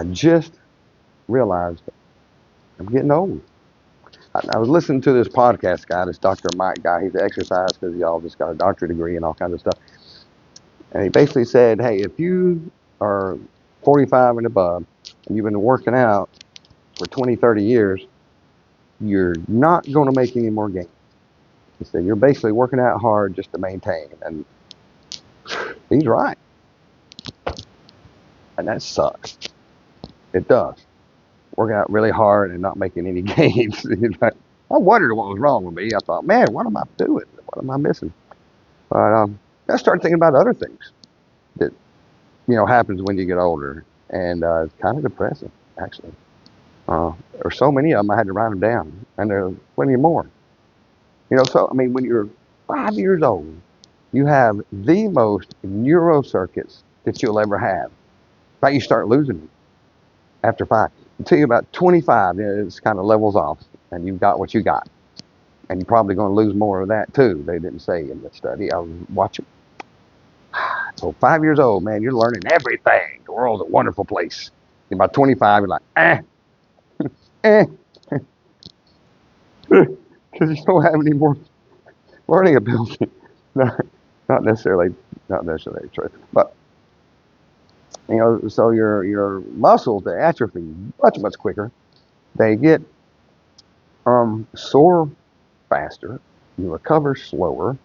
I just realized I'm getting old. I was listening to this podcast guy, this Dr. Mike guy. He's an exercise because he all just got a doctorate degree and all kinds of stuff. And he basically said, hey, if you are 45 and above and you've been working out for 20, 30 years, you're not going to make any more gains. He said, you're basically working out hard just to maintain. And he's right. And that sucks. It does. Working out really hard and not making any gains. I wondered what was wrong with me. I thought, man, what am I doing? What am I missing? But I started thinking about other things that happens when you get older, and it's kind of depressing, actually. There's so many of them I had to write them down, and there's plenty more. So I mean, when you're 5 years old, you have the most neurocircuits that you'll ever have. In fact, you start losing them after 5. Until you're about 25, it's kind of levels off, and you've got what you got. And you're probably going to lose more of that too. They didn't say in the study. I was watching. So 5 years old, man, you're learning everything. The world's a wonderful place. And by 25, you're like, eh, because you don't have any more learning ability. not, not necessarily, not necessarily true, but so your muscles they atrophy much quicker. They get sore faster. You recover slower,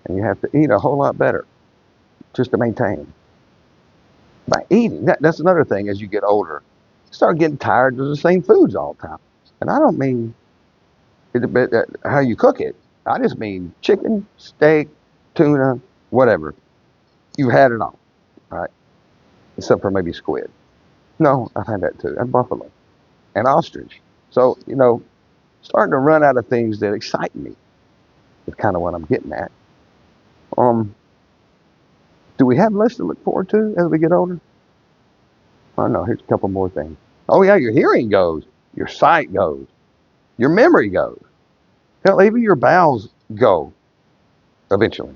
and you have to eat a whole lot better just to maintain. By eating, that's another thing. As you get older, you start getting tired of the same foods all the time. And I don't mean how you cook it. I just mean chicken, steak, tuna, whatever. You've had it all, right? Except for maybe squid. No, I've had that too. And buffalo and ostrich. So, starting to run out of things that excite me is kind of what I'm getting at. Um, do we have less to look forward to as we get older? I don't know. Here's a couple more things. Oh, yeah, your hearing goes, your sight goes, your memory goes. Hell, even your bowels go eventually.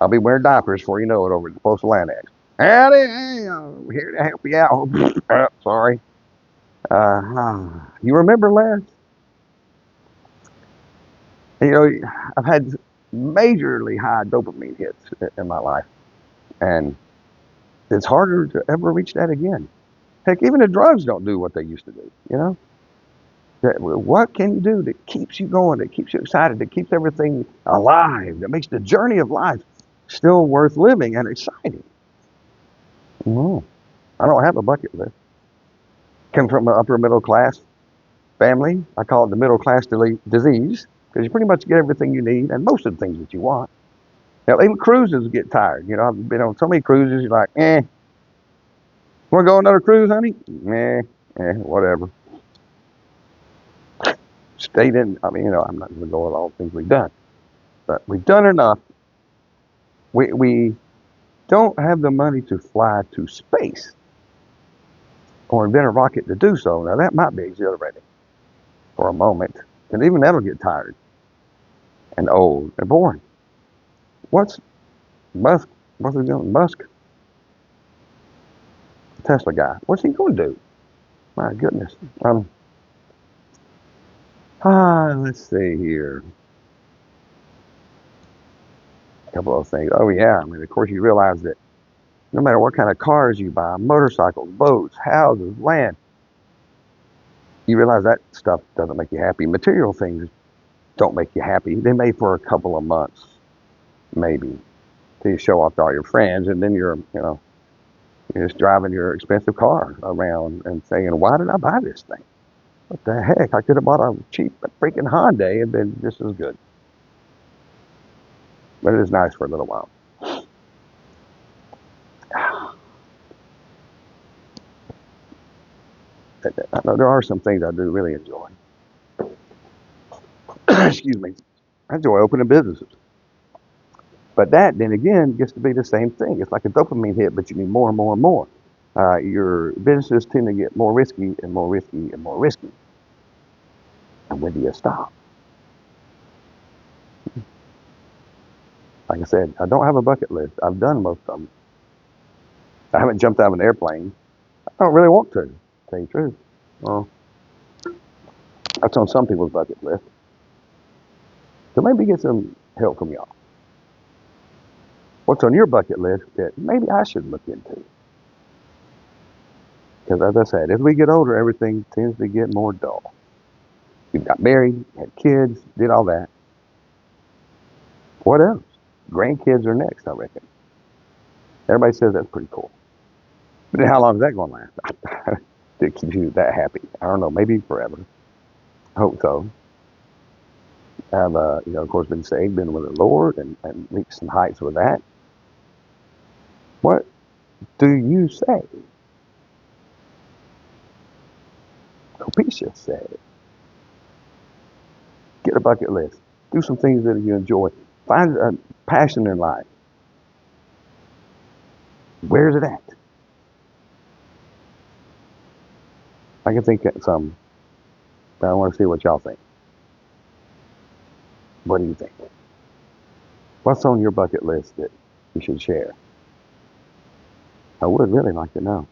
I'll be wearing diapers before you know it over at the postal annex. Howdy, hey, I'm here to help you out. Sorry. You remember Les? I've had majorly high dopamine hits in my life, and it's harder to ever reach that again. Heck, even the drugs don't do what they used to do. What can you do that keeps you going, that keeps you excited, that keeps everything alive, that makes the journey of life still worth living and exciting? No, I don't have a bucket list. Come from an upper middle class family. I call it the middle class disease because you pretty much get everything you need and most of the things that you want. Now, even cruises get tired. I've been on so many cruises, you're like, want to go on another cruise, honey? Whatever. Stayed in, I'm not going to go with all the things we've done, but we've done enough. We don't have the money to fly to space or invent a rocket to do so. Now, that might be exhilarating for a moment, and even that'll get tired and old and boring. What's Musk? What's he doing? Musk, Tesla guy. What's he going to do? My goodness. Let's see here. A couple of things. Oh yeah, of course you realize that no matter what kind of cars you buy, motorcycles, boats, houses, land, you realize that stuff doesn't make you happy. Material things don't make you happy. They may for a couple of months, maybe, till you show off to all your friends, and then you're just driving your expensive car around and saying, why did I buy this thing? What the heck? I could have bought a cheap freaking Hyundai and been just as good. But it is nice for a little while. I know there are some things I do really enjoy. Excuse me. I enjoy opening businesses. But that, then again, gets to be the same thing. It's like a dopamine hit, but you need more and more and more. Your businesses tend to get more risky and more risky and more risky. And when do you stop? Like I said, I don't have a bucket list. I've done most of them. I haven't jumped out of an airplane. I don't really want to tell you the truth. Well, that's on some people's bucket list. So maybe get some help from y'all. What's on your bucket list that maybe I should look into? Because as I said, as we get older, everything tends to get more dull. You got married, had kids, did all that. What else? Grandkids are next, I reckon. Everybody says that's pretty cool. But then how long is that going to last? To keep you that happy? I don't know. Maybe forever. I hope so. I've, of course, been saved, been with the Lord, and reached some heights with that. What do you say? Copetia said, get a bucket list. Do some things that you enjoy. Find a passion in life. Where's it at? I can think of some, but I want to see what y'all think. What do you think? What's on your bucket list that you should share? I would really like to know.